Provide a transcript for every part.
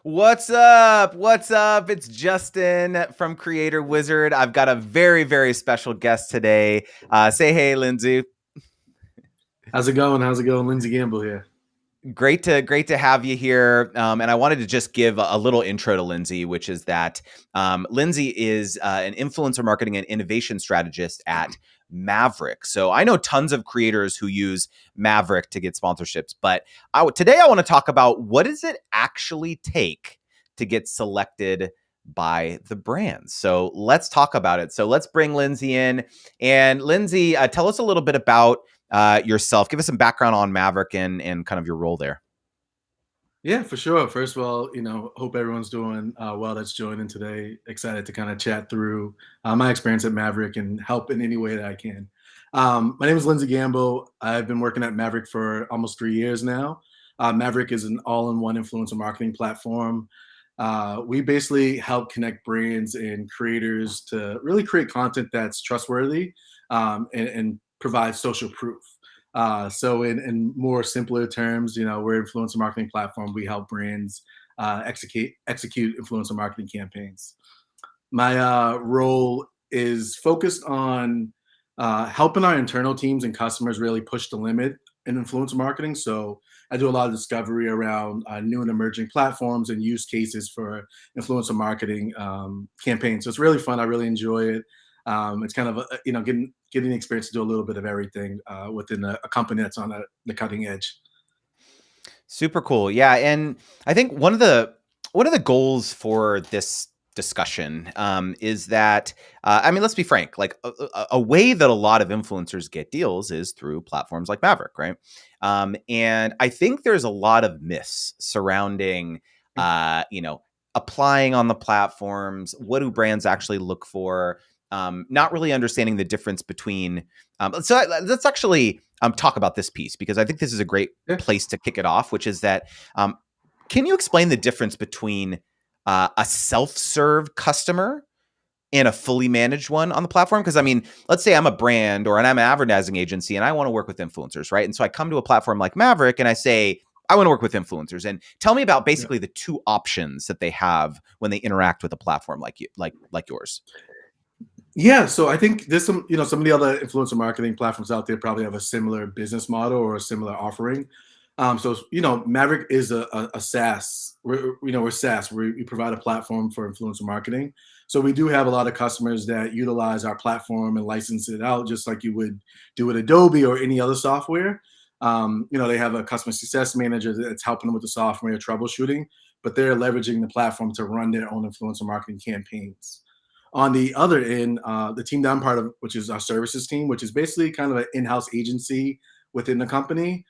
What's up? What's up? It's Justin from Creator Wizard. I've got a very, very special guest today. Say hey, Lindsey. How's it going? How's it going? Lindsey Gamble here. Great to have you here. And I wanted to just give a little intro to Lindsey, which is that Lindsey is an influencer marketing and innovation strategist at Maverick. So I know tons of creators who use Maverick to get sponsorships, but today I want to talk about what does it actually take to get selected by the brands. So let's talk about it. So let's bring Lindsey in. And Lindsey, tell us a little bit about yourself. Give us some background on Maverick and kind of your role there. Yeah, for sure. First of all, hope everyone's doing well that's joining today. Excited to kind of chat through my experience at Maverick and help in any way that I can. My name is Lindsey Gamble. I've been working at Maverick for almost 3 years now. Maverick is an all-in-one influencer marketing platform. We basically help connect brands and creators to really create content that's trustworthy and provide social proof. So in more simpler terms, we're an influencer marketing platform. We help brands execute influencer marketing campaigns. My role is focused on helping our internal teams and customers really push the limit in influencer marketing. So I do a lot of discovery around new and emerging platforms and use cases for influencer marketing campaigns. So it's really fun. I really enjoy it. It's kind of getting the experience to do a little bit of everything within a company that's on the cutting edge. Super cool. Yeah, and I think one of the goals for this discussion is that I mean, let's be frank. Like a way that a lot of influencers get deals is through platforms like Maverick, right? And I think there's a lot of myths surrounding, applying on the platforms. What do brands actually look for? Not really understanding the difference between. So let's actually talk about this piece because I think this is a great Yeah. place to kick it off, which is that can you explain the difference between a self-serve customer and a fully managed one on the platform? Because I mean, let's say I'm a brand or I'm an advertising agency and I want to work with influencers, right? And so I come to a platform like Maverick and I say, I want to work with influencers. And tell me about Yeah. basically the two options that they have when they interact with a platform like you, like yours. Yeah, so I think there's some of the other influencer marketing platforms out there probably have a similar business model or a similar offering. Maverick is a SaaS. We're SaaS. We provide a platform for influencer marketing. So we do have a lot of customers that utilize our platform and license it out, just like you would do with Adobe or any other software. They have a customer success manager that's helping them with the software troubleshooting, but they're leveraging the platform to run their own influencer marketing campaigns. On the other end, the team that I'm part of, which is our services team, which is basically kind of an in-house agency within the company.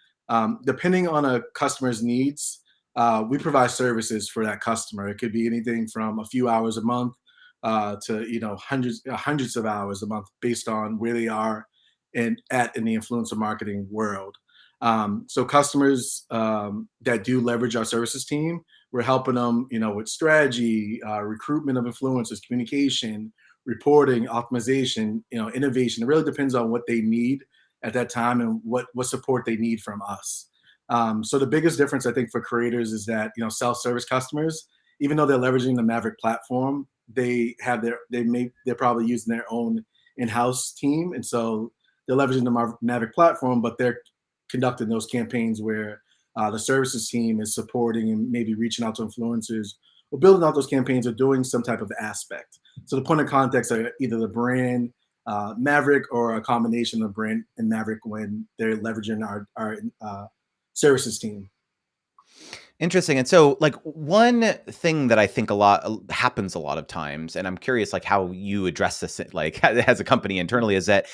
Depending on a customer's needs, we provide services for that customer. It could be anything from a few hours a month to hundreds of hours a month, based on where they are in the influencer marketing world. So customers that do leverage our services team, we're helping them, with strategy, recruitment of influencers, communication, reporting, optimization, innovation. It really depends on what they need at that time and what support they need from us. So the biggest difference I think for creators is that self-service customers, even though they're leveraging the Maverick platform, they're probably using their own in-house team, and so they're leveraging the Maverick platform, but they're conducting those campaigns where the services team is supporting and maybe reaching out to influencers or building out those campaigns or doing some type of aspect. So the point of context are either the brand, Maverick, or a combination of brand and Maverick when they're leveraging our services team. Interesting. And so like one thing that I think a lot happens a lot of times, and I'm curious like how you address this like as a company internally, is that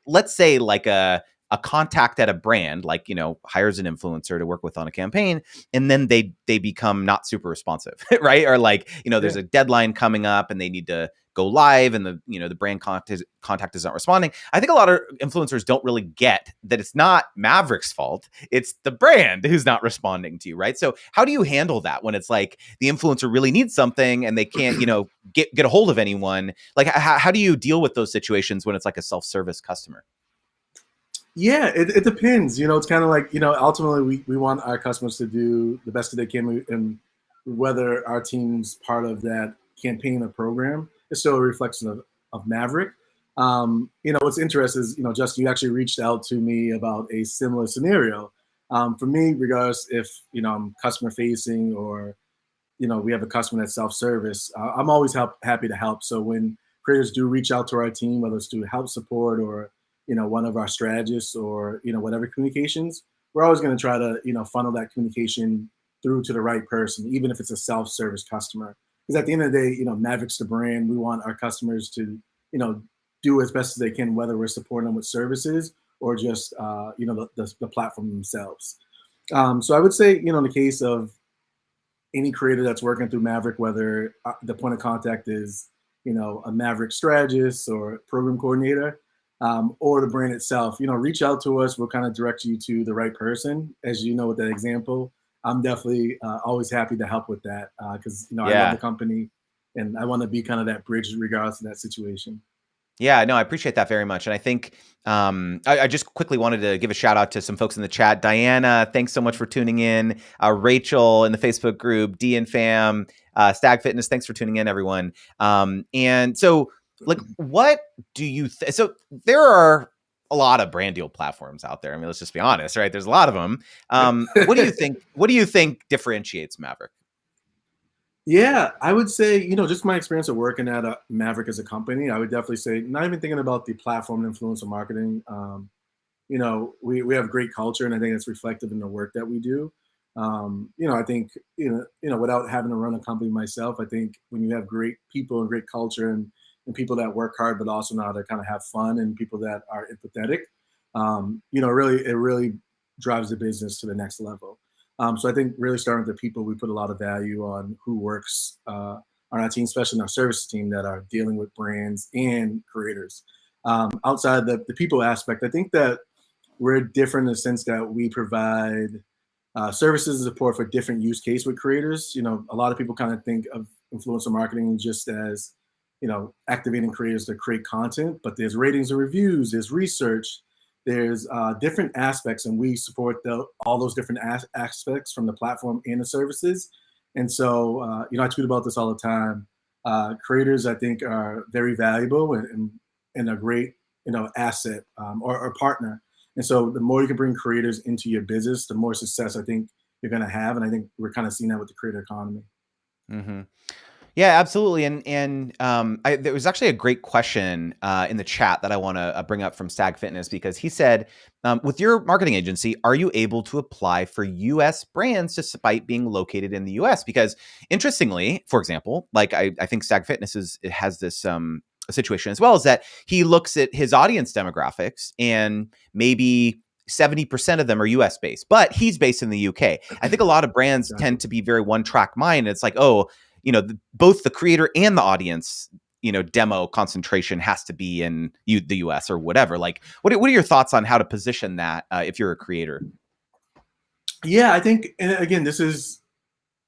let's say like a contact at a brand like hires an influencer to work with on a campaign, and then they become not super responsive, right? Or like there's Yeah. a deadline coming up and they need to go live, and the brand contact is not responding. I think a lot of influencers don't really get that it's not Maverick's fault, it's the brand who's not responding to you, right? So how do you handle that when it's like the influencer really needs something and they can't get a hold of anyone? Like how do you deal with those situations when it's like a self-service customer? Yeah, it depends. It's kind of like, ultimately we want our customers to do the best that they can. And whether our team's part of that campaign or program, it's still a reflection of Maverick. What's interesting is, Justin, you actually reached out to me about a similar scenario. For me, regardless if, I'm customer facing or, we have a customer that's self-service, I'm always happy to help. So when creators do reach out to our team, whether it's to help support or, one of our strategists or, whatever communications, we're always going to try to, funnel that communication through to the right person, even if it's a self-service customer. Because at the end of the day, Maverick's the brand. We want our customers to, do as best as they can, whether we're supporting them with services or just, the platform themselves. So I would say, in the case of any creator that's working through Maverick, whether the point of contact is, a Maverick strategist or program coordinator, or the brand itself, reach out to us. We'll kind of direct you to the right person. As you know, with that example, I'm definitely always happy to help with that because, I love the company and I want to be kind of that bridge regardless of that situation. Yeah, no, I appreciate that very much. And I think I just quickly wanted to give a shout out to some folks in the chat. Diana, thanks so much for tuning in. Rachel in the Facebook group, D and Fam, Stag Fitness, thanks for tuning in, everyone. And so, like, what do you so there are a lot of brand deal platforms out there. I mean, let's just be honest, right? There's a lot of them. What do you think? What do you think differentiates Maverick? Yeah, I would say, just my experience of working at a Maverick as a company, I would definitely say, not even thinking about the platform influencer marketing. We have great culture, and I think it's reflective in the work that we do. I think, without having to run a company myself, I think when you have great people and great culture and people that work hard, but also know how to kind of have fun and people that are empathetic, it really drives the business to the next level. So I think really starting with the people, we put a lot of value on who works on our team, especially in our services team that are dealing with brands and creators. Outside the people aspect, I think that we're different in the sense that we provide services and support for different use case with creators. A lot of people kind of think of influencer marketing just as, activating creators to create content, but there's ratings and reviews, there's research, there's different aspects, and we support all those different aspects from the platform and the services. And so, I tweet about this all the time. Creators, I think, are very valuable and a great, asset or partner. And so the more you can bring creators into your business, the more success I think you're going to have. And I think we're kind of seeing that with the creator economy. Mm-hmm. Yeah, absolutely. And there was actually a great question in the chat that I want to bring up from Stag Fitness, because he said, with your marketing agency, are you able to apply for US brands despite being located in the US? Because interestingly, for example, like I think Stag Fitness has this situation as well, is that he looks at his audience demographics and maybe 70% of them are US based, but he's based in the UK. I think a lot of brands tend to be very one track mind. It's like, oh, both the creator and the audience, demo concentration has to be in the US or whatever. Like, what are your thoughts on how to position that if you're a creator? Yeah, I think, and again, this is,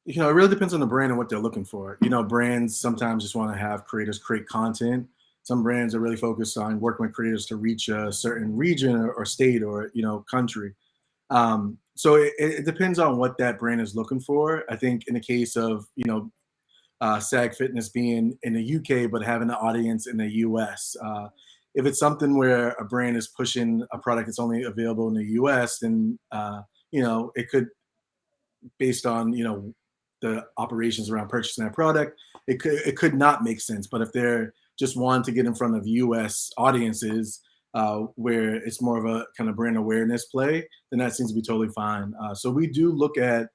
it really depends on the brand and what they're looking for. Brands sometimes just want to have creators create content. Some brands are really focused on working with creators to reach a certain region or state or, country. So it depends on what that brand is looking for. I think in the case of, SAG Fitness being in the UK but having an audience in the US. If it's something where a brand is pushing a product that's only available in the US, then it could, based on the operations around purchasing that product, it could not make sense. But if they're just wanting to get in front of US audiences, where it's more of a kind of brand awareness play, then that seems to be totally fine. So we do look at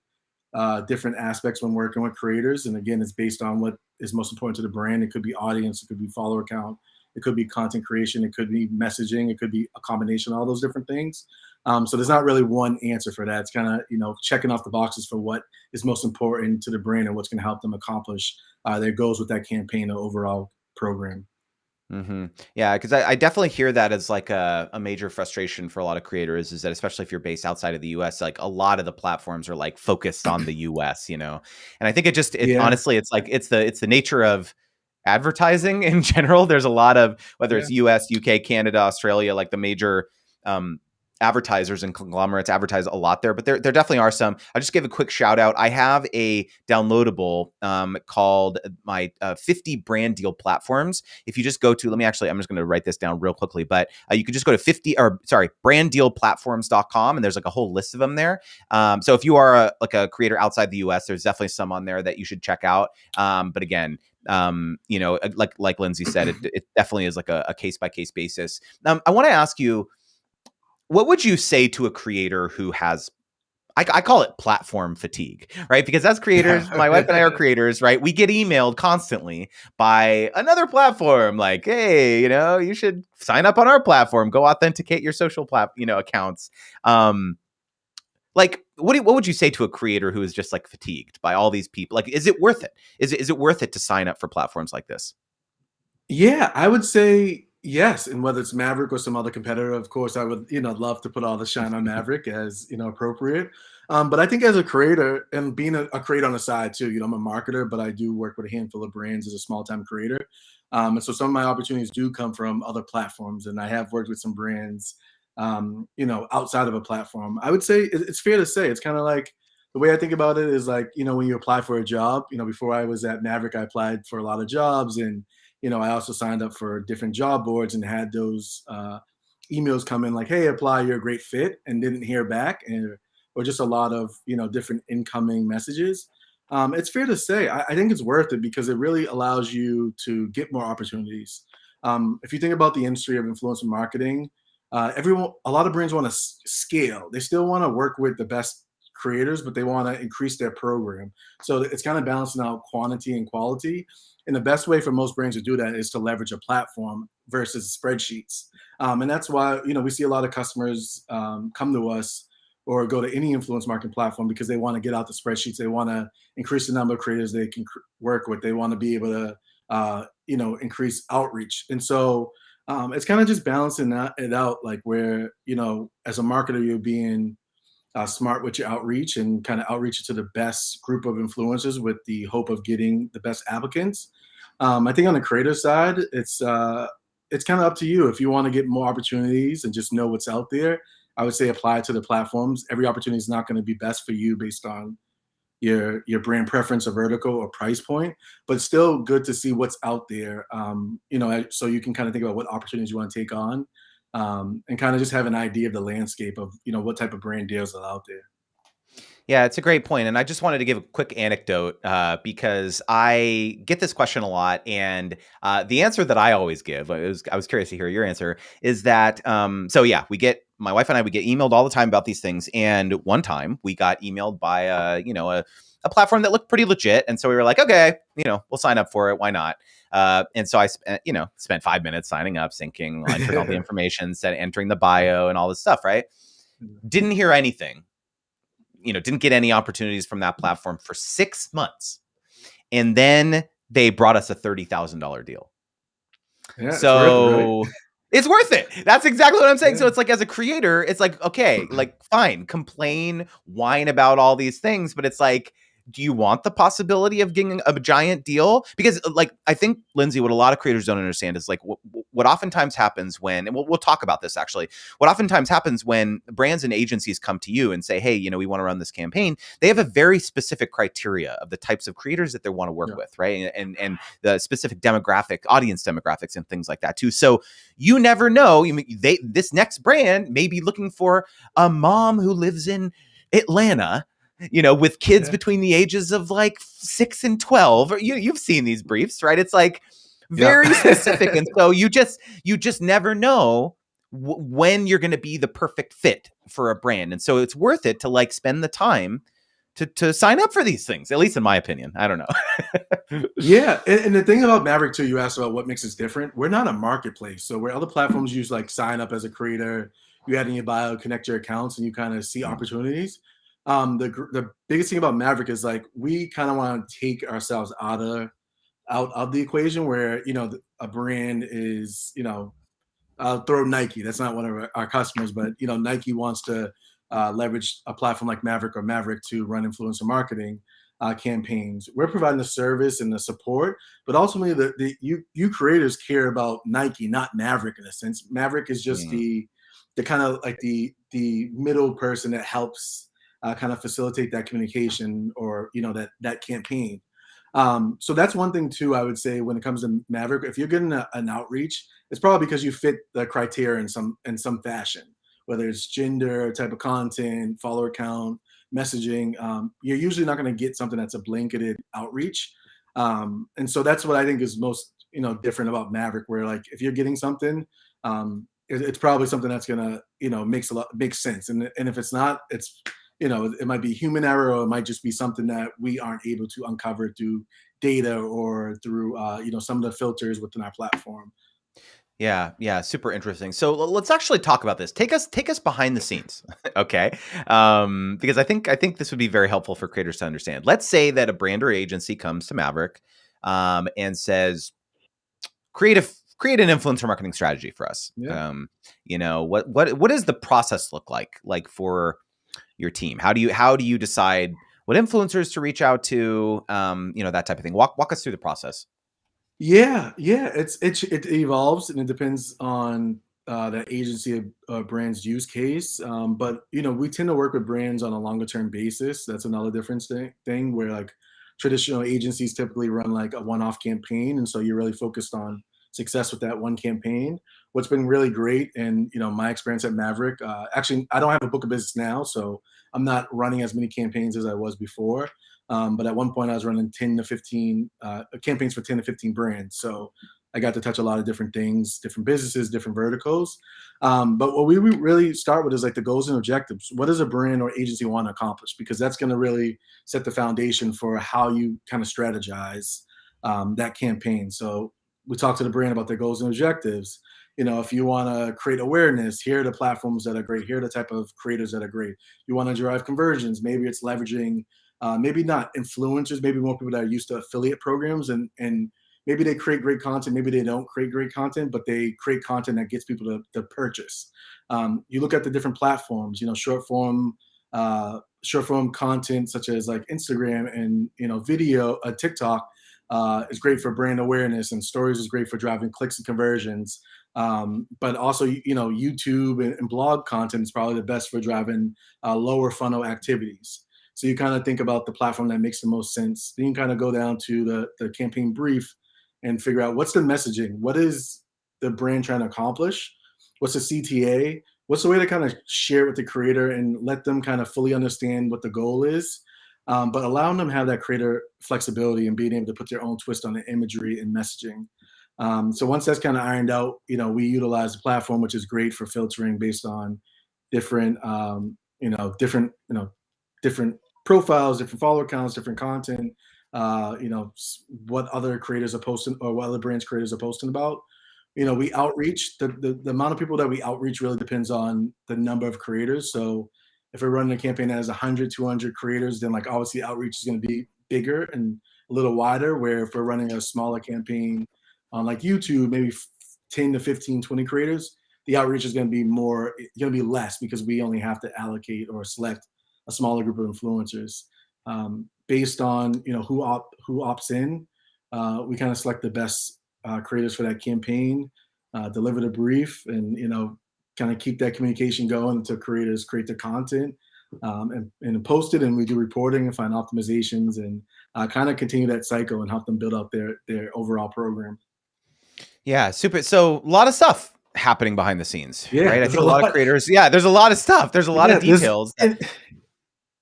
different aspects when working with creators. And again, it's based on what is most important to the brand. It could be audience, it could be follower count, it could be content creation, it could be messaging, it could be a combination of all those different things. So there's not really one answer for that. It's kind of, checking off the boxes for what is most important to the brand and what's going to help them accomplish their goals with that campaign or overall program. Mm-hmm. Yeah, because I definitely hear that as like a major frustration for a lot of creators, is that especially if you're based outside of the US, like a lot of the platforms are like focused on the US, and I think honestly, it's like it's the nature of advertising in general. There's a lot of, whether it's US, UK, Canada, Australia, like the major advertisers and conglomerates advertise a lot there, but there definitely are some. I'll just give a quick shout out. I have a downloadable called my 50 brand deal platforms. If you just go to, I'm just going to write this down real quickly, but you could just go to branddealplatforms.com, and there's like a whole list of them there. So if you are a creator outside the US, there's definitely some on there that you should check out. But again, like Lindsey said, it definitely is like a case by case basis. I want to ask you, what would you say to a creator who has, I call it platform fatigue, right? Because as creators, my wife and I are creators, right? We get emailed constantly by another platform like, hey, you should sign up on our platform, go authenticate your social accounts. Like, what would you say to a creator who is just like fatigued by all these people? Like, is it worth it? Is it worth it to sign up for platforms like this? Yeah, I would say yes. And whether it's Maverick or some other competitor, of course, I would, love to put all the shine on Maverick as, appropriate. But I think as a creator and being a creator on the side too, I'm a marketer, but I do work with a handful of brands as a small time creator. And so some of my opportunities do come from other platforms. And I have worked with some brands, outside of a platform. I would say it's fair to say it's kind of like the way I think about it is like, when you apply for a job, before I was at Maverick, I applied for a lot of jobs, and I also signed up for different job boards and had those emails come in like, hey, apply, you're a great fit, and didn't hear back, or just a lot of, different incoming messages. It's fair to say, I think it's worth it because it really allows you to get more opportunities. If you think about the industry of influencer marketing, a lot of brands want to scale. They still want to work with the best creators, but they want to increase their program. So it's kind of balancing out quantity and quality. And the best way for most brands to do that is to leverage a platform versus spreadsheets. And that's why, we see a lot of customers come to us or go to any influence marketing platform because they want to get out the spreadsheets. They want to increase the number of creators they can work with. They want to be able to, increase outreach. And so it's kind of just balancing it out, like where, as a marketer, you're being smart with your outreach and kind of outreach to the best group of influencers with the hope of getting the best applicants. I think on the creator side, it's kind of up to you. If you want to get more opportunities and just know what's out there, I would say apply to the platforms. Every opportunity is not going to be best for you based on your brand preference or vertical or price point, but it's still good to see what's out there. So you can kind of think about what opportunities you want to take on, and kind of just have an idea of the landscape of what type of brand deals are out there. Yeah, it's a great point. And I just wanted to give a quick anecdote because I get this question a lot. And the answer that I always give, I was curious to hear your answer, is that, so yeah, my wife and I, we get emailed all the time about these things. And one time we got emailed by, a platform that looked pretty legit. And so we were like, okay, we'll sign up for it. Why not? And so I spent 5 minutes signing up, syncing, entering all the information, entering the bio and all this stuff, right? Didn't hear anything. Didn't get any opportunities from that platform for 6 months. And then they brought us a $30,000 deal. Yeah, so it's worth it. That's exactly what I'm saying. Yeah. So it's like, as a creator, it's like, okay, like fine, complain, whine about all these things, but it's like, do you want the possibility of getting a giant deal? Because like, I think, Lindsey, what a lot of creators don't understand is like what oftentimes happens when, and we'll talk about this actually, what oftentimes happens when brands and agencies come to you and say, hey, we want to run this campaign, they have a very specific criteria of the types of creators that they want to work with, right? And the specific audience demographics and things like that too. So you never know, this next brand may be looking for a mom who lives in Atlanta, with kids between the ages of like 6 and 12. You've seen these briefs, right? It's like very specific. And so you just never know when you're going to be the perfect fit for a brand. And so it's worth it to like spend the time to sign up for these things, at least in my opinion. I don't know. Yeah. And the thing about Maverick too, you asked about what makes us different. We're not a marketplace. So where other platforms use like sign up as a creator, you add in your bio, connect your accounts, and you kind of see opportunities. The biggest thing about Maverick is like we kind of want to take ourselves out of the equation where a brand is I'll throw Nike. That's not one of our customers, but Nike wants to leverage a platform like Maverick or Maverick to run influencer marketing campaigns. We're providing the service and the support, but ultimately you creators care about Nike, not Maverick in a sense. Maverick is just the kind of like the middle person that helps kind of facilitate that communication, or that campaign. So that's one thing too, I would say, when it comes to Maverick. If you're getting an outreach, it's probably because you fit the criteria in some fashion, whether it's gender, type of content, follower count, messaging. You're usually not going to get something that's a blanketed outreach. And so that's what I think is most different about Maverick, where like if you're getting something, it's probably something that's gonna makes sense. And if it's not, it's it might be human error, or it might just be something that we aren't able to uncover through data, or through some of the filters within our platform. Yeah, yeah, super interesting. So let's actually talk about this. Take us behind the scenes, okay? Because I think this would be very helpful for creators to understand. Let's say that a brand or agency comes to Maverick, and says, create an influencer marketing strategy for us. Yeah. What does the process look like for your team? How do you decide what influencers to reach out to? That type of thing. Walk us through the process. Yeah. It evolves, and it depends on the agency, brand's use case. But we tend to work with brands on a longer term basis. That's another difference thing where like traditional agencies typically run like a one-off campaign, and so you're really focused on success with that one campaign. What's been really great, and my experience at Maverick. Actually, I don't have a book of business now, so I'm not running as many campaigns as I was before. But at one point, I was running 10 to 15 campaigns for 10 to 15 brands. So I got to touch a lot of different things, different businesses, different verticals. But what we really start with is like the goals and objectives. What does a brand or agency want to accomplish? Because that's going to really set the foundation for how you kind of strategize that campaign. So we talk to the brand about their goals and objectives. If you want to create awareness, here are the platforms that are great. Here are the type of creators that are great. You want to drive conversions. Maybe it's leveraging maybe not influencers, maybe more people that are used to affiliate programs, and maybe they create great content, maybe they don't create great content, but they create content that gets people to purchase. You look at the different platforms, short form content such as like Instagram and video, TikTok is great for brand awareness, and stories is great for driving clicks and conversions. But also, YouTube and blog content is probably the best for driving lower funnel activities. So you kind of think about the platform that makes the most sense. Then you kind of go down to the campaign brief and figure out what's the messaging, what is the brand trying to accomplish, what's the CTA, what's the way to kind of share it with the creator and let them kind of fully understand what the goal is, but allowing them to have that creator flexibility and being able to put their own twist on the imagery and messaging. So once that's kind of ironed out, we utilize the platform, which is great for filtering based on different, different profiles, different follower counts, different content, what other creators are posting, or what other brands creators are posting about. We outreach, the amount of people that we outreach really depends on the number of creators. So if we're running a campaign that has 100, 200 creators, then like obviously outreach is going to be bigger and a little wider, where if we're running a smaller campaign on like YouTube, maybe 10 to 15, 20 creators, the outreach is going to be going to be less, because we only have to allocate or select a smaller group of influencers based on who opts in. We kind of select the best creators for that campaign, deliver the brief, and kind of keep that communication going until creators create the content and post it, and we do reporting and find optimizations, and kind of continue that cycle and help them build out their overall program. Yeah, super. So a lot of stuff happening behind the scenes, Yeah, right? I there's think a a lot of lot. creators. Yeah, there's a lot of stuff. There's a lot of Yeah, details.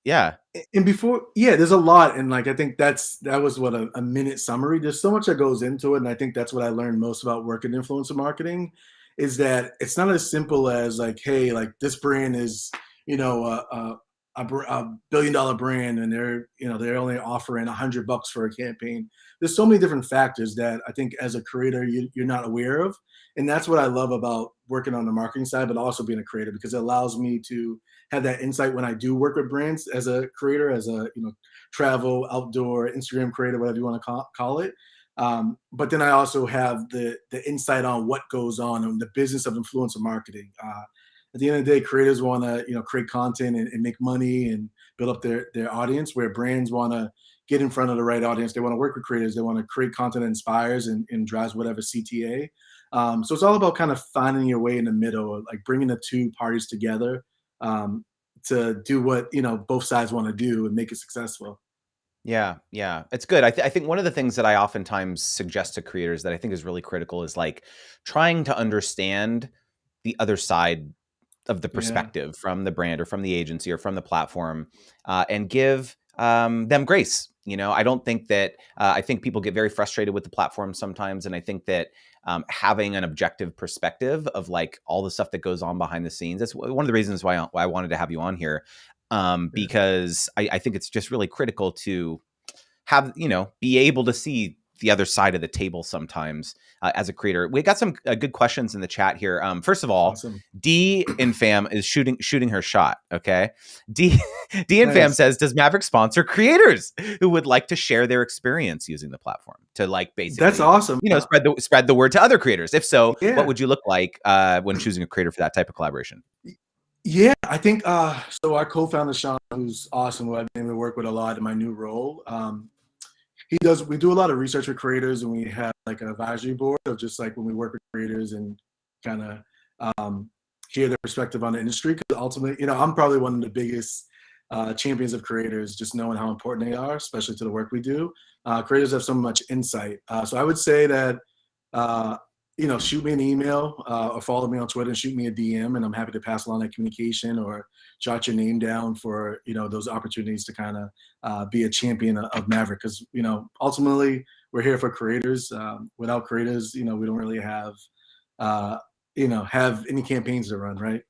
Yeah. and before, yeah, there's a lot, and like I think that was what a minute summary. There's so much that goes into it, and I think that's what I learned most about working influencer marketing, is that it's not as simple as like, hey, like this brand is a $1 billion brand, and they're only offering $100 for a campaign. There's so many different factors that I think as a creator you're not aware of, and that's what I love about working on the marketing side, but also being a creator, because it allows me to have that insight when I do work with brands as a creator, as a travel, outdoor, Instagram creator, whatever you want to call it. But then I also have the insight on what goes on in the business of influencer marketing. At the end of the day, creators want to create content and make money and build up their audience, where brands want to get in front of the right audience. They want to work with creators. They want to create content that inspires and drives whatever CTA. So it's all about kind of finding your way in the middle, or like bringing the two parties together um, to do what both sides want to do and make it successful. Yeah, yeah, it's good. I think one of the things that I oftentimes suggest to creators that I think is really critical is like trying to understand the other side of the Yeah, perspective from the brand or from the agency or from the platform, and give them grace. I don't think that I think people get very frustrated with the platform sometimes, and I think that having an objective perspective of like all the stuff that goes on behind the scenes. That's one of the reasons why I wanted to have you on here, yeah, because I think it's just really critical to have be able to see the other side of the table sometimes, as a creator. We got some good questions in the chat here. First of all, awesome, D in fam is shooting her shot. Okay, D D in fam nice. says, does Maverick sponsor creators who would like to share their experience using the platform to like That's basically awesome. spread the word to other creators? If so, what Yeah. would you look like when choosing a creator for that type of collaboration? Yeah, I think so our co-founder Sean, who's awesome, who I've been able to work with a lot in my new role. We do a lot of research with creators, and we have like an advisory board of just like when we work with creators and kind of hear their perspective on the industry. Because ultimately, I'm probably one of the biggest champions of creators, just knowing how important they are, especially to the work we do. Creators have so much insight. So I would say that uh, shoot me an email or follow me on Twitter and shoot me a DM, and I'm happy to pass along that communication or jot your name down for those opportunities to kind of be a champion of Maverick. Because ultimately we're here for creators. Without creators, we don't really uh, have any campaigns to run, right?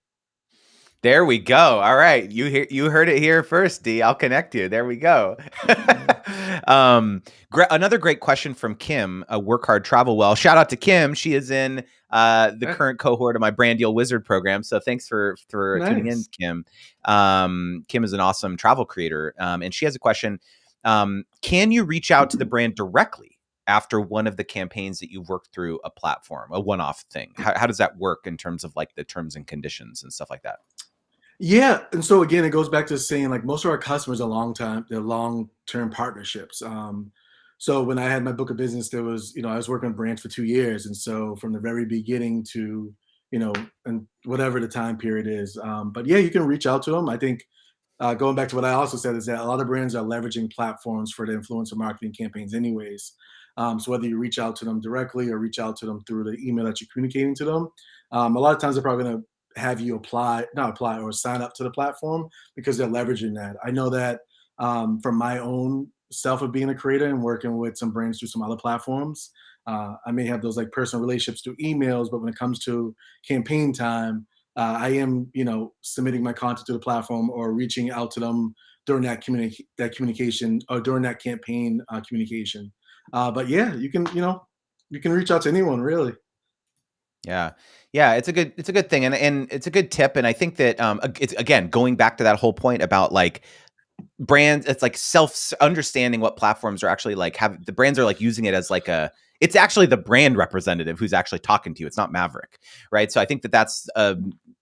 There we go. All right. You heard it here first, D. I'll connect you. There we go. Yeah. Another great question from Kim, Work Hard, Travel Well. Shout out to Kim. She is in the Eh, current cohort of my Brand Deal Wizard program. So thanks for tuning in, nice. Kim. Kim is an awesome travel creator. And she has a question. Can you reach out to the brand directly after one of the campaigns that you've worked through a platform, a one-off thing? How does that work in terms of like the terms and conditions and stuff like that? Yeah, and so again, it goes back to saying like most of our customers are they're long term partnerships. So when I had my book of business, there was I was working with brands for 2 years, and so from the very beginning to and whatever the time period is. But yeah, you can reach out to them. I think going back to what I also said is that a lot of brands are leveraging platforms for the influencer marketing campaigns, anyways. So whether you reach out to them directly or reach out to them through the email that you're communicating to them, a lot of times they're probably going to have you not apply or sign up to the platform because they're leveraging that. I know that from my own self of being a creator and working with some brands through some other platforms, I may have those like personal relationships through emails, but when it comes to campaign time, I am, submitting my content to the platform or reaching out to them during that communication or during that campaign communication. But yeah, you can reach out to anyone really. Yeah. Yeah, it's a good thing, and it's a good tip, and I think that, it's again, going back to that whole point about, like, brands. It's like self understanding what platforms are actually like, have the brands are like using it as like it's actually the brand representative who's actually talking to you. It's not Maverick, right? So I think that that's a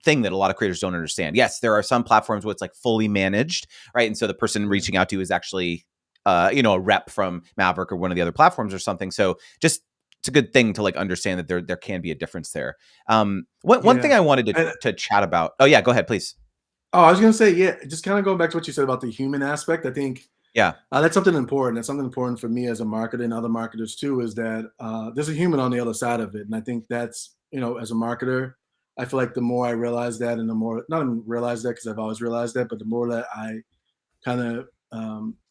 thing that a lot of creators don't understand. Yes, there are some platforms where it's like fully managed, right? And so the person Yeah. reaching out to you is actually a rep from Maverick or one of the other platforms or something. So just it's a good thing to like understand that there can be a difference there. One thing Yeah. I wanted And to chat about. Oh yeah, go ahead, please. oh, I was gonna say, yeah, just kind of going back to what you said about the human aspect. I think Yeah. that's something important. That's something important for me as a marketer and other marketers too. Is that there's a human on the other side of it, and I think that's as a marketer, I feel like the more I realize that, and the more not even realize that because I've always realized that, but the more that I kind of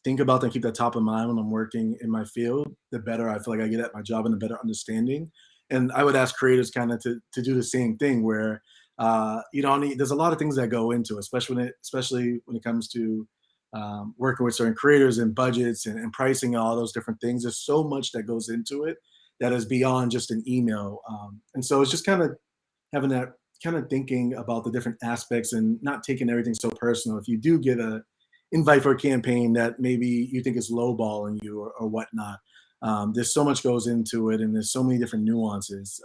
think about that and keep that top of mind when I'm working in my field, the better I feel like I get at my job and the better understanding. And I would ask creators kind of to do the same thing where there's a lot of things that go into it, especially when it comes to working with certain creators and budgets and pricing and all those different things. There's so much that goes into it that is beyond just an email. And so it's just kind of having that kind of thinking about the different aspects and not taking everything so personal. If you do get a invite for a campaign that maybe you think is lowballing you or whatnot, there's so much goes into it, and there's so many different nuances.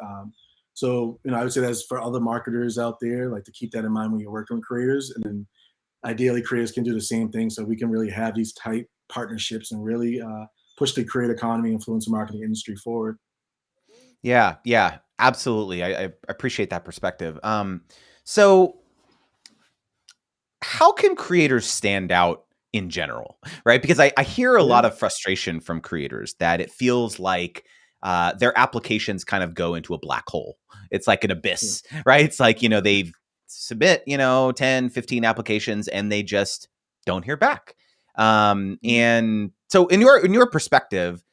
So I would say that's for other marketers out there, like to keep that in mind when you're working with creators, and then ideally creators can do the same thing, so we can really have these tight partnerships and really push the creator economy, influencer marketing industry forward. Yeah, yeah, absolutely. I appreciate that perspective. So how can creators stand out in general, right? Because I hear a lot Yeah. of frustration from creators that it feels like their applications kind of go into a black hole. It's like an Yeah. abyss, right? It's like, they submit, 10, 15 applications and they just don't hear back. Mhm. And so in your perspective,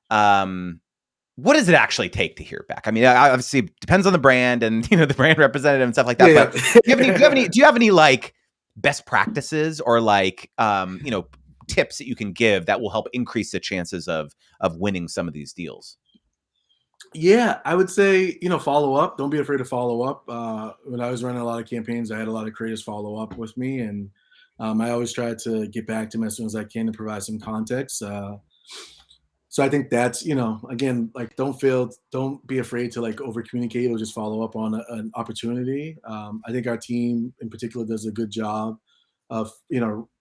um, what does it actually take to hear back? I mean, obviously it depends on the brand and the brand representative and stuff like that. Yeah. But Yeah. do you have any like best practices or like tips that you can give that will help increase the chances of winning some of these deals? Yeah, I would say, follow up. Don't be afraid to follow up. When I was running a lot of campaigns, I had a lot of creators follow up with me, and I always try to get back to them as soon as I can to provide some context. So I think that's, again, like don't be afraid to like over communicate or just follow up on an opportunity. I think our team in particular does a good job of,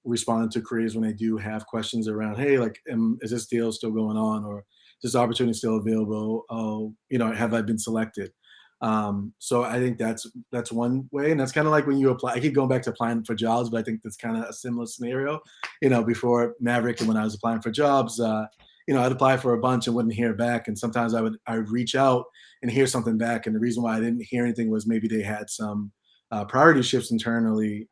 responding to creators when they do have questions around, hey, like, is this deal still going on, or is this opportunity still available? Oh, have I been selected? So I think that's one way, and that's kind of like when you apply. I keep going back to applying for jobs, but I think that's kind of a similar scenario. Before Maverick and when I was applying for jobs, I'd apply for a bunch and wouldn't hear back. And sometimes I would reach out and hear something back. And the reason why I didn't hear anything was maybe they had some priority shift internally,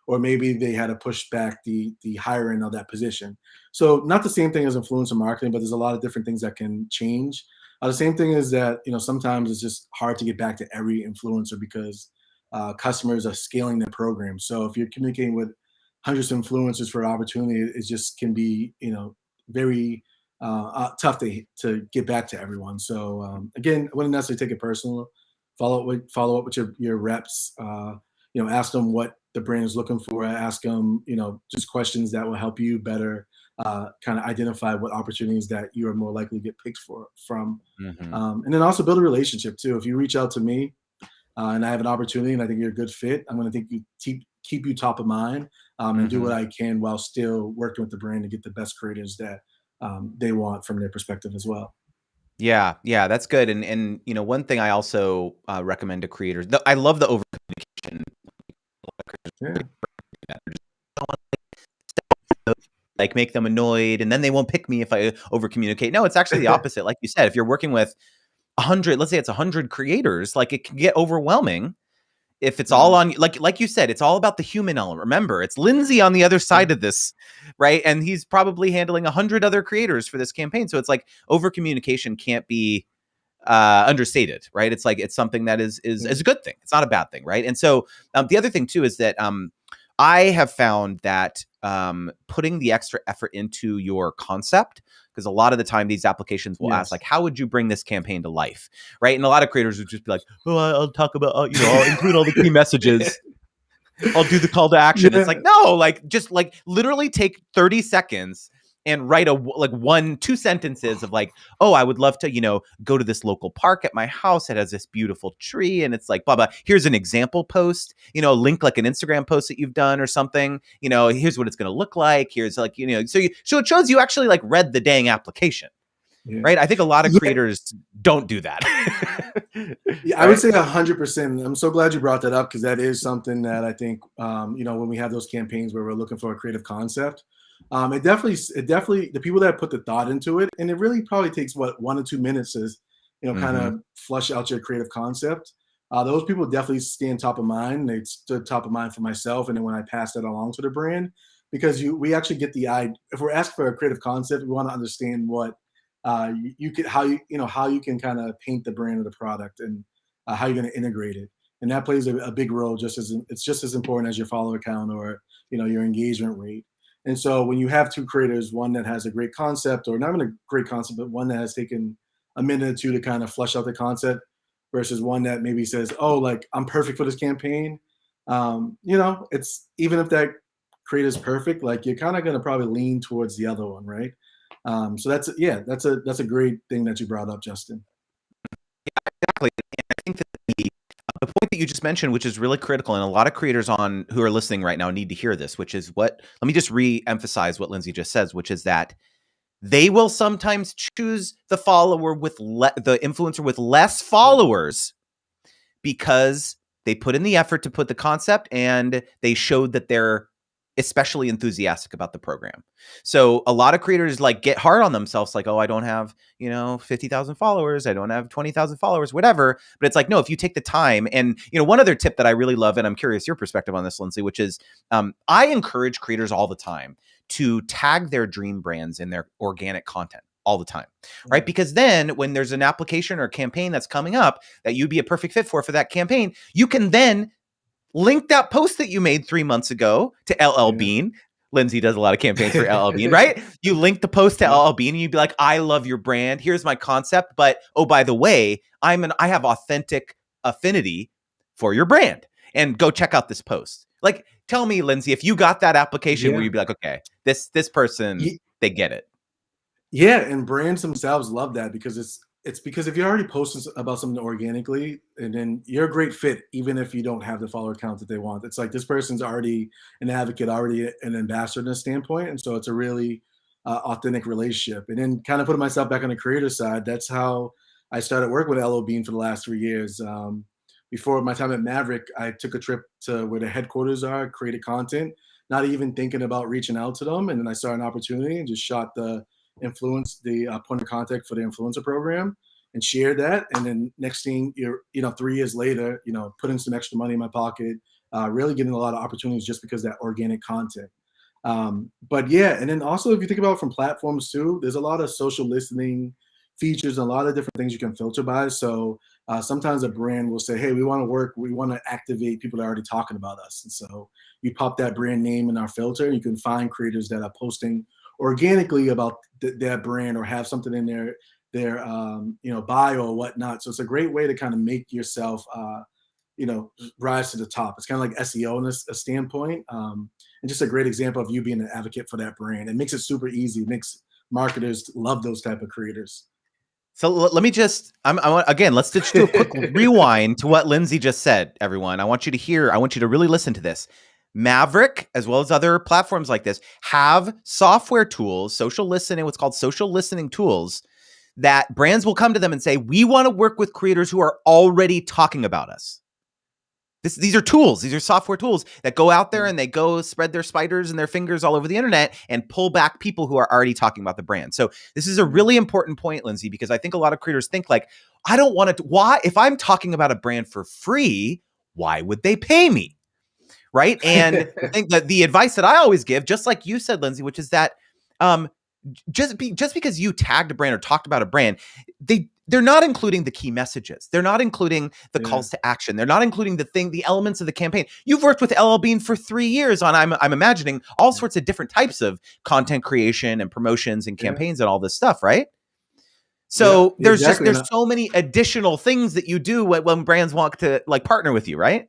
or maybe they had to push back the hiring of that position. So not the same thing as influencer marketing, but there's a lot of different things that can change. The same thing is that sometimes it's just hard to get back to every influencer because customers are scaling their program. So if you're communicating with hundreds of influencers for opportunity, it just can be very tough to get back to everyone. So again, I wouldn't necessarily take it personal. Follow up with your reps. Ask them what the brand is looking for. Ask them just questions that will help you better kind of identify what opportunities that you are more likely to get picked from. Hmm. And then also build a relationship too. If you reach out to me and I have an opportunity and I think you're a good fit, I'm going to think you keep you top of mind, and do what Hmm. I can while still working with the brand to get the best creators that they want from their perspective as well. Yeah, yeah, that's good. And one thing I also recommend to creators, I love the over communication. Yeah. Like make them annoyed and then they won't pick me if I over communicate. No, it's actually the opposite. Like you said, if you're working with 100, let's say it's 100 creators, like it can get overwhelming if it's all Mhm. on, like you said, it's all about the human element. Remember, it's Lindsey on the other Yeah. side of this, right? And he's probably handling 100 other creators for this campaign. So it's like over communication can't be understated, right? It's like it's something that is Yeah. a good thing. It's not a bad thing, right? And so the other thing too is that I have found that putting the extra effort into your concept, because a lot of the time these applications will ask Yes. like, how would you bring this campaign to life, right? And a lot of creators would just be like, oh, I'll talk about, I'll include all the key messages. I'll do the call to action. It's Yeah. like, no, like just like literally take 30 seconds and write like 1, 2 sentences of like, oh, I would love to, go to this local park at my house. It has this beautiful tree and it's like, blah, blah. Here's an example post, link like an Instagram post that you've done or something, here's what it's going to look like. Here's like, so it shows you actually like read the dang application, Yeah. right? I think a lot of Yeah. creators don't do that. Yeah, I would Right. say 100%. I'm so glad you brought that up because that is something that I think, when we have those campaigns where we're looking for a creative concept, it definitely, the people that put the thought into it, and it really probably takes what 1 or 2 minutes to, kind Mm-hmm. of flush out your creative concept. Those people definitely stand top of mind. They stood top of mind for myself, and then when I pass that along to the brand, because we actually get the idea. If we're asking for a creative concept, we want to understand what you could how you can kind of paint the brand of the product and how you're going to integrate it, and that plays a big role. It's just as important as your follower count or your engagement rate. And so when you have two creators, one that has a great concept, or not even a great concept, but one that has taken a minute or two to kind of flesh out the concept, versus one that maybe says, "Oh, like I'm perfect for this campaign," it's even if that creator's perfect, like you're kind of going to probably lean towards the other one, right? So that's a great thing that you brought up, Justin. Exactly. And I think that the point that you just mentioned, which is really critical, and a lot of creators on who are listening right now need to hear this, which is let me just re-emphasize what Lindsey just says, which is that They will sometimes choose the follower with the influencer with less followers because they put in the effort to put the concept and they showed that they're especially enthusiastic about the program. So a lot of creators like get hard on themselves, like, oh, I don't have, 50,000 followers. I don't have 20,000 followers, whatever. But it's like, no, if you take the time and, one other tip that I really love, and I'm curious your perspective on this, Lindsey, which is I encourage creators all the time to tag their dream brands in their organic content all the time, right? Because then when there's an application or campaign that's coming up that you'd be a perfect fit for that campaign, you can then link that post that you made 3 months ago to LL Bean. Lindsey does a lot of campaigns for LL Bean, right? You link the post to LL Bean and you'd be like, I love your brand. Here's my concept. But, oh, by the way, I have authentic affinity for your brand. And go check out this post. Like, tell me, Lindsey, if you got that application where you'd be like, okay, this person, they get it. Yeah, and brands themselves love that because it's because if you're already posting about something organically, and then you're a great fit, even if you don't have the follower count that they want. It's like this person's already an advocate, already an ambassador in a standpoint, and so it's a really authentic relationship. And then kind of putting myself back on the creator side, that's how I started working with LO Bean for the last 3 years. Before my time at Maverick, I took a trip to where the headquarters are, created content, not even thinking about reaching out to them, and then I saw an opportunity and just shot the point of contact for the influencer program and shared that. And then next thing 3 years later, putting some extra money in my pocket, really getting a lot of opportunities just because of that organic content. But yeah, and then also if you think about it from platforms too, there's a lot of social listening features and a lot of different things you can filter by. So sometimes a brand will say, hey, we want to activate people that are already talking about us. And so you pop that brand name in our filter, and you can find creators that are posting organically about that brand or have something in their bio or whatnot. So it's a great way to kind of make yourself rise to the top. It's kind of like SEO in a standpoint, and just a great example of you being an advocate for that brand. It makes it super easy. It makes marketers love those type of creators. So let me just, again, let's just do a quick rewind to what Lindsey just said, everyone. I want you to really listen to this. Maverick, as well as other platforms like this, have software tools, what's called social listening tools, that brands will come to them and say, we want to work with creators who are already talking about us. These are tools. These are software tools that go out there and they go spread their spiders and their fingers all over the internet and pull back people who are already talking about the brand. So this is a really important point, Lindsey, because I think a lot of creators think like, I don't want to, why, if I'm talking about a brand for free, why would they pay me? Right. And I think that the advice that I always give, just like you said, Lindsey, which is that just because you tagged a brand or talked about a brand, they're not including the key messages. They're not including the calls to action. They're not including the elements of the campaign. You've worked with LL Bean for 3 years on, I'm imagining, all sorts of different types of content creation and promotions and campaigns and all this stuff, right? So there's so many additional things that you do when brands want to like partner with you, right?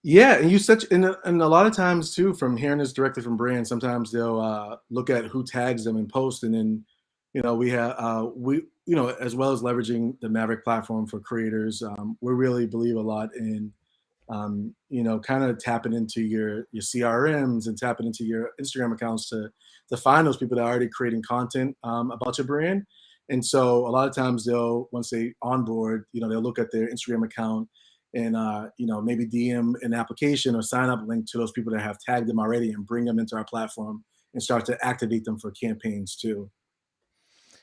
Yeah, and a lot of times too, from hearing this directly from brands, sometimes they'll look at who tags them and post, and then we have as well as leveraging the Maverick platform for creators. We really believe a lot in kind of tapping into your CRMs and tapping into your Instagram accounts to find those people that are already creating content about your brand. And so a lot of times once they onboard, they'll look at their Instagram account and maybe DM an application or sign up link to those people that have tagged them already and bring them into our platform and start to activate them for campaigns too.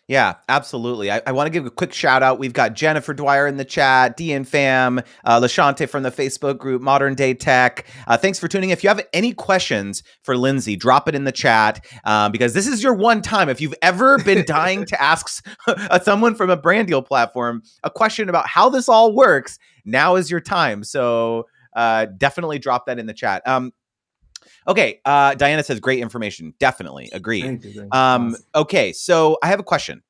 Yeah, absolutely. I want to give a quick shout out. We've got Jennifer Dwyer in the chat, Dean Fam, LaShante from the Facebook group, Modern Day Tech. Thanks for tuning in. If you have any questions for Lindsey, drop it in the chat because this is your one time. If you've ever been dying to ask someone from a brand deal platform a question about how this all works, now is your time. So definitely drop that in the chat. Okay, Diana says great information. Definitely agree. Thank you. Awesome. Okay, so I have a question.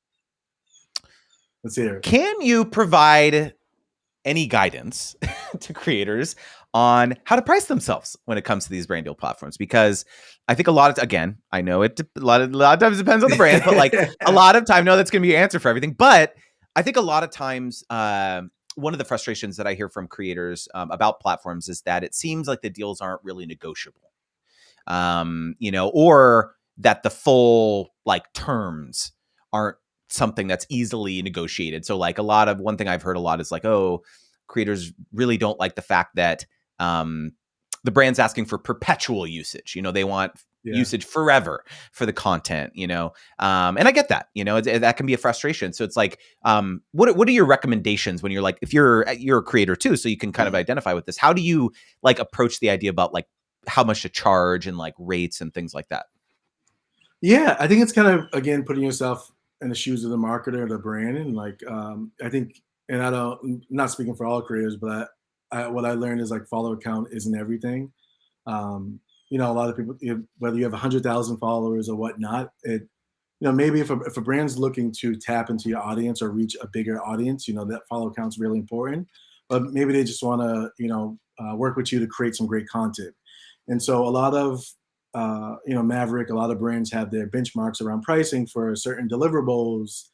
Let's hear it. Can you provide any guidance to creators on how to price themselves when it comes to these brand deal platforms? Because I think I know a lot of times it depends on the brand, but like a lot of time, no, that's going to be your answer for everything. But I think a lot of times, one of the frustrations that I hear from creators about platforms is that it seems like the deals aren't really negotiable. Or that the full like terms aren't something that's easily negotiated. So like one thing I've heard a lot is like, oh, creators really don't like the fact that the brand's asking for perpetual usage. They want usage forever for the content, and I get that, that can be a frustration. So it's like, what are your recommendations when you're like, if you're a creator too, so you can kind of identify with this, how do you like approach the idea about like how much to charge and like rates and things like that? Yeah, I think it's kind of, again, putting yourself in the shoes of the marketer or the brand. And like, I think, and I'm not speaking for all creators, but what I learned is like follower count isn't everything. A lot of people, whether you have 100,000 followers or whatnot, maybe if a brand's looking to tap into your audience or reach a bigger audience, that follow count's really important. But maybe they just want to, work with you to create some great content. And so a lot of, Maverick, a lot of brands have their benchmarks around pricing for certain deliverables,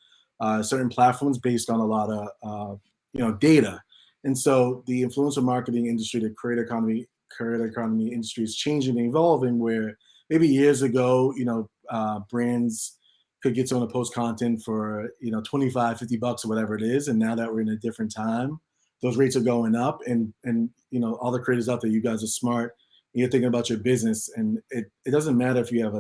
certain platforms based on a lot of, data. And so the influencer marketing industry, the creator economy industry is changing and evolving, where maybe years ago, brands could get someone to post content for, 25, $50 or whatever it is. And now that we're in a different time, those rates are going up. And all the creators out there, you guys are smart. You're thinking about your business, and it doesn't matter if you have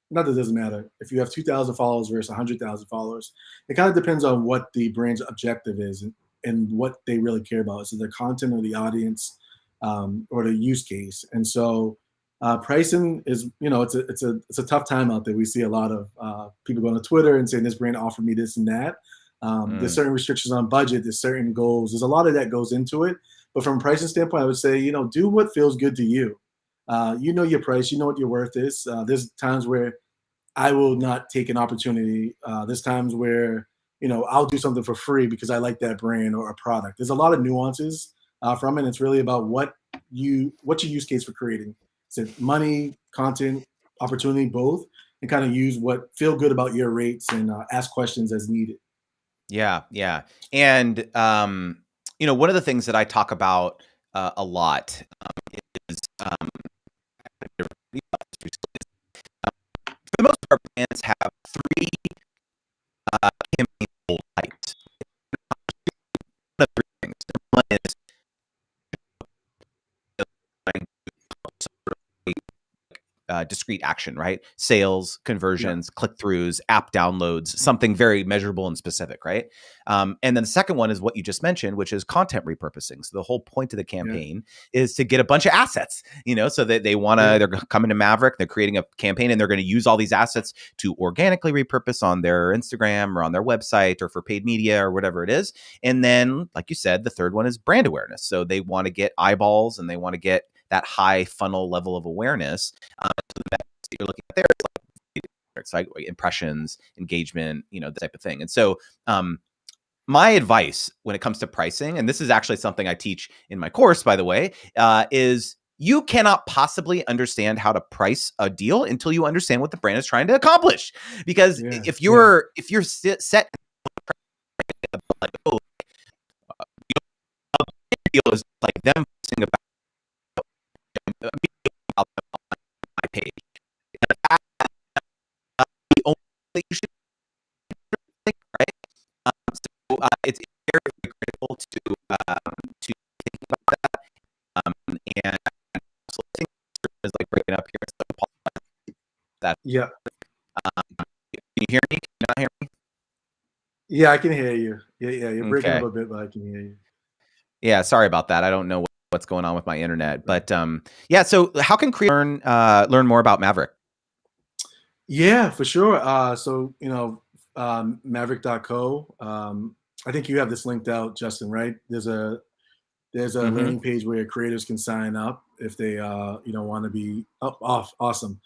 not that it doesn't matter if you have 2,000 followers versus 100,000 followers. It kind of depends on what the brand's objective is, and what they really care about. Is it the content or the audience, or the use case? And so pricing is, it's a tough time out there. We see a lot of people going to Twitter and saying this brand offered me this and that. There's certain restrictions on budget. There's certain goals. There's a lot of that goes into it. But from a pricing standpoint, I would say, do what feels good to you. You know your price. You know what your worth is. There's times where I will not take an opportunity. There's times where, I'll do something for free because I like that brand or a product. There's a lot of nuances from it. It's really about what's your use case for creating. Is it money, content, opportunity, both, and kind of use what feel good about your rates and ask questions as needed. Yeah, yeah. And one of the things that I talk about a lot is for the most part, brands have three campaign goal types. One of three things. One is discrete action, right? Sales, conversions, click-throughs, app downloads, something very measurable and specific, right? And then the second one is what you just mentioned, which is content repurposing. So the whole point of the campaign is to get a bunch of assets, so that they're coming to Maverick, they're creating a campaign, and they're going to use all these assets to organically repurpose on their Instagram or on their website or for paid media or whatever it is. And then, like you said, the third one is brand awareness. So they want to get eyeballs and they want to get that high funnel level of awareness. So that you're looking at there, it's like impressions, engagement, the type of thing. And so my advice when it comes to pricing, and this is actually something I teach in my course, by the way, is you cannot possibly understand how to price a deal until you understand what the brand is trying to accomplish. Because if you're set like, oh, deal is like them saying about my page. That's the only thing you should think, right? So it's very critical to think about that. And so I think is like breaking up here. So that can you hear me? Can you not hear me? Yeah, I can hear you. Yeah, you're breaking up a bit, but I can hear you. Yeah, sorry about that. I don't know what's going on with my internet, but yeah. So how can creators learn more about Maverick? Yeah, for sure. So Maverick.co. I think you have this linked out, Justin. Right? There's a landing page where creators can sign up if they want to be awesome.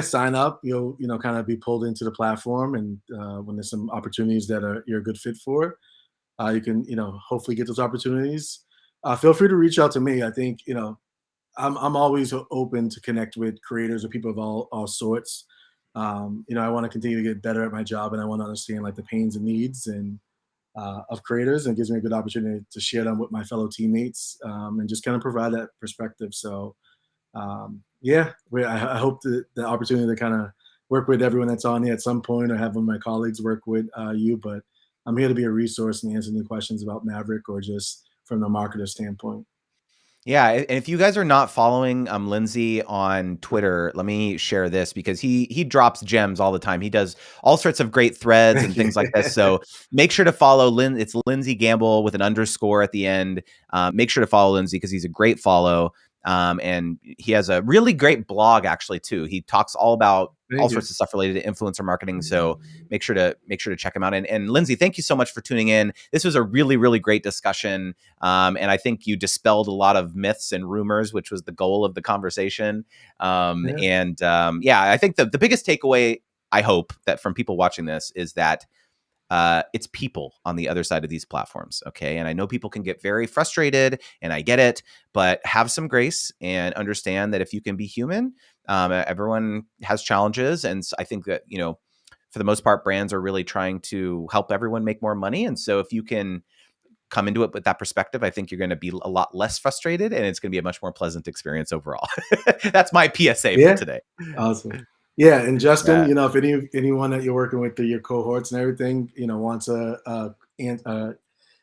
Sign up. You'll kind of be pulled into the platform, and when there's some opportunities that you're a good fit for, you can hopefully get those opportunities. Feel free to reach out to me. I think I'm always open to connect with creators or people of all sorts. I want to continue to get better at my job, and I want to understand like the pains and needs and of creators, and it gives me a good opportunity to share them with my fellow teammates, and just kind of provide that perspective. So I hope that the opportunity to kind of work with everyone that's on here at some point, or have one of my colleagues work with you. But I'm here to be a resource and answer any questions about Maverick or just from the marketer standpoint. Yeah, and if you guys are not following Lindsey on Twitter, let me share this because he drops gems all the time. He does all sorts of great threads and Thank you. things like this. So make sure to follow Lynn. It's Lindsey Gamble with an underscore at the end. Make sure to follow Lindsey because he's a great follow. And he has a really great blog actually too. He talks all about all Thank you. sorts of stuff related to influencer marketing. So make sure to check him out. And Lindsey, thank you so much for tuning in. This was a really, really great discussion. And I think you dispelled a lot of myths and rumors, which was the goal of the conversation. Yeah, I think the biggest takeaway, I hope, that from people watching this is that it's people on the other side of these platforms. Okay. And I know people can get very frustrated, and I get it, but have some grace and understand that if you can be human, everyone has challenges. And I think that, for the most part, brands are really trying to help everyone make more money. And so if you can come into it with that perspective, I think you're going to be a lot less frustrated, and it's going to be a much more pleasant experience overall. That's my PSA for Yeah. today. Awesome. Yeah, and Justin, Yeah. if anyone that you're working with, your cohorts and everything, wants a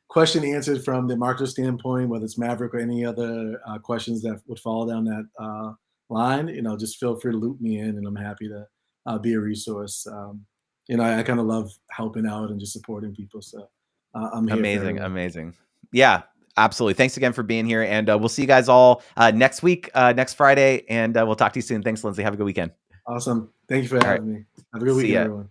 question answered from the marketer standpoint, whether it's Maverick or any other questions that would fall down that line, just feel free to loop me in, and I'm happy to be a resource. I kind of love helping out and just supporting people, so I'm here for Amazing. everyone. Amazing. Yeah, absolutely. Thanks again for being here. And we'll see you guys all next week, next Friday. And we'll talk to you soon. Thanks, Lindsey. Have a good weekend. Awesome. Thank you for All right. having me. Have a good See weekend, ya. everyone.